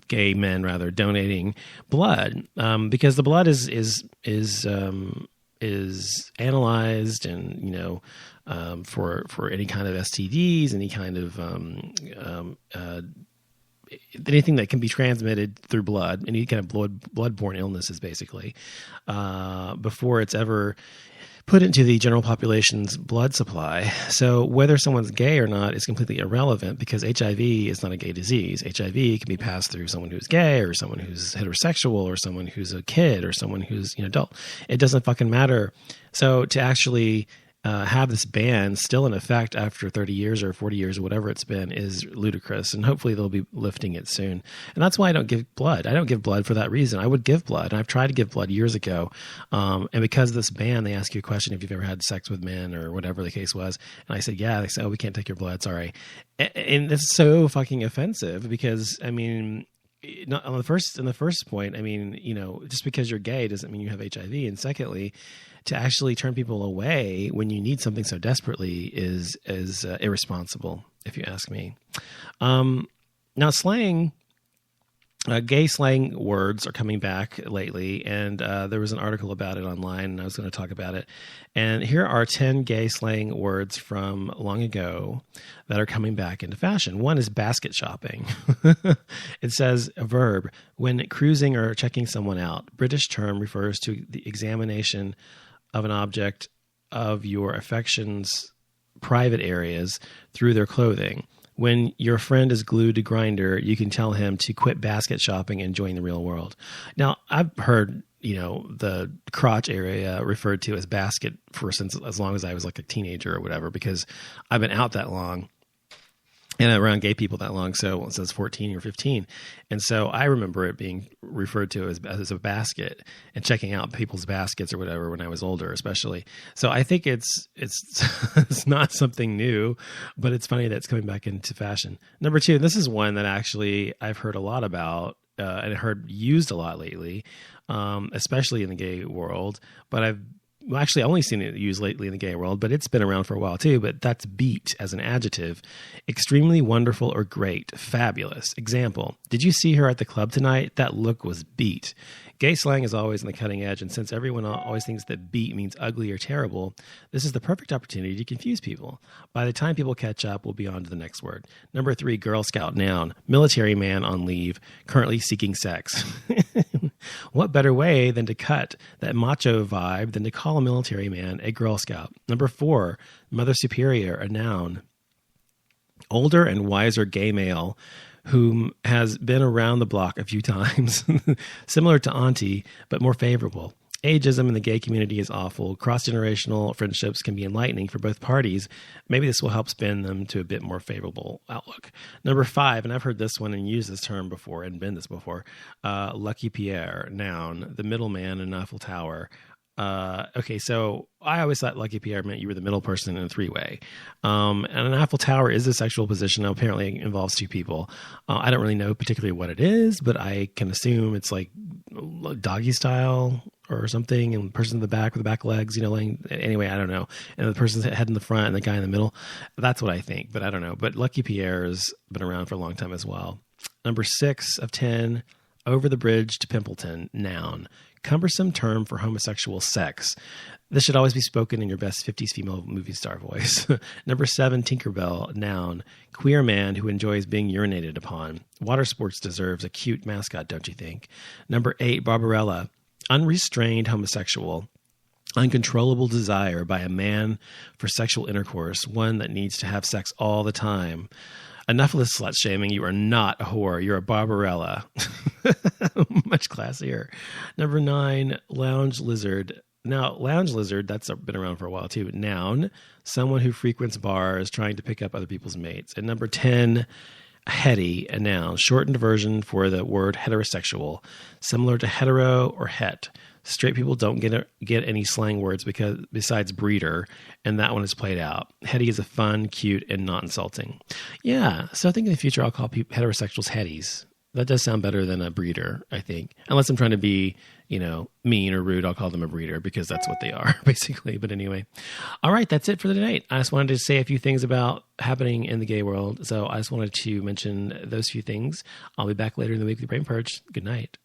gay men rather donating blood, because the blood is analyzed, and for any kind of STDs, any kind of anything that can be transmitted through blood, any kind of bloodborne illnesses, basically, before it's ever put into the general population's blood supply. So whether someone's gay or not is completely irrelevant, because HIV is not a gay disease. HIV can be passed through someone who's gay, or someone who's heterosexual, or someone who's a kid, or someone who's adult. It doesn't fucking matter. So to actually have this ban still in effect after 30 years or 40 years or whatever it's been is ludicrous, and hopefully they'll be lifting it soon. And that's why I don't give blood. I don't give blood for that reason. I would give blood, and I've tried to give blood years ago, and because of this ban, they ask you a question if you've ever had sex with men or whatever the case was, and I said yeah. They said, oh, we can't take your blood, sorry. And it's so fucking offensive, because I mean, not in the first point, I mean, just because you're gay doesn't mean you have HIV. And secondly, to actually turn people away when you need something so desperately is irresponsible, if you ask me. Now, slang, gay slang words are coming back lately, and there was an article about it online, and I was going to talk about it. And here are 10 gay slang words from long ago that are coming back into fashion. One is basket shopping. It says a verb, when cruising or checking someone out. British term refers to the examination of an object of your affection's private areas through their clothing. When your friend is glued to Grindr, you can tell him to quit basket shopping and join the real world. Now, I've heard, the crotch area referred to as basket since as long as I was like a teenager or whatever, because I've been out that long and around gay people that long. So since 14 or 15. And so I remember it being referred to as a basket, and checking out people's baskets or whatever when I was older, especially. So I think it's it's not something new, but it's funny that it's coming back into fashion. Number 2, this is one that actually I've heard a lot about, and heard used a lot lately, especially in the gay world, but I've actually only seen it used lately in the gay world, but it's been around for a while too. But that's beat as an adjective. Extremely wonderful or great. Fabulous. Example, did you see her at the club tonight? That look was beat. Gay slang is always on the cutting edge, and since everyone always thinks that beat means ugly or terrible, this is the perfect opportunity to confuse people. By the time people catch up, we'll be on to the next word. Number 3, Girl Scout noun. Military man on leave, currently seeking sex. What better way than to cut that macho vibe than to call a military man a Girl Scout? Number 4, Mother Superior, a noun. Older and wiser gay male whom has been around the block a few times, similar to auntie, but more favorable. Ageism in the gay community is awful. Cross-generational friendships can be enlightening for both parties. Maybe this will help spin them to a bit more favorable outlook. Number 5, and I've heard this one and used this term before and been this before, Lucky Pierre, noun, the middleman in Eiffel Tower. Okay, so I always thought Lucky Pierre meant you were the middle person in a three-way. And an Eiffel Tower is a sexual position. Now, apparently it involves two people. I don't really know particularly what it is, but I can assume it's like doggy style or something, and the person in the back with the back legs, laying. Anyway, I don't know. And the person's head in the front and the guy in the middle. That's what I think, but I don't know. But Lucky Pierre has been around for a long time as well. Number 6 of 10, Over the Bridge to Pimpleton, noun. Cumbersome term for homosexual sex. This should always be spoken in your best 50s female movie star voice. Number 7, Tinkerbell, noun. Queer man who enjoys being urinated upon. Water sports deserves a cute mascot, don't you think? Number 8, Barbarella. Unrestrained homosexual. Uncontrollable desire by a man for sexual intercourse. One that needs to have sex all the time. Enough of this slut shaming. You are not a whore. You're a Barbarella. Much classier. Number 9, lounge lizard. Now, lounge lizard, that's been around for a while too. Noun, someone who frequents bars trying to pick up other people's mates. And number 10, hetty, a noun, shortened version for the word heterosexual, similar to hetero or het. Straight people don't get any slang words besides breeder, and that one is played out. Hetty is a fun, cute, and not insulting. Yeah, so I think in the future I'll call heterosexuals hetties. That does sound better than a breeder, I think. Unless I'm trying to be, mean or rude, I'll call them a breeder because that's what they are, basically. But anyway. All right, that's it for the night. I just wanted to say a few things about happening in the gay world. So I just wanted to mention those few things. I'll be back later in the week with the Brain Purge. Good night.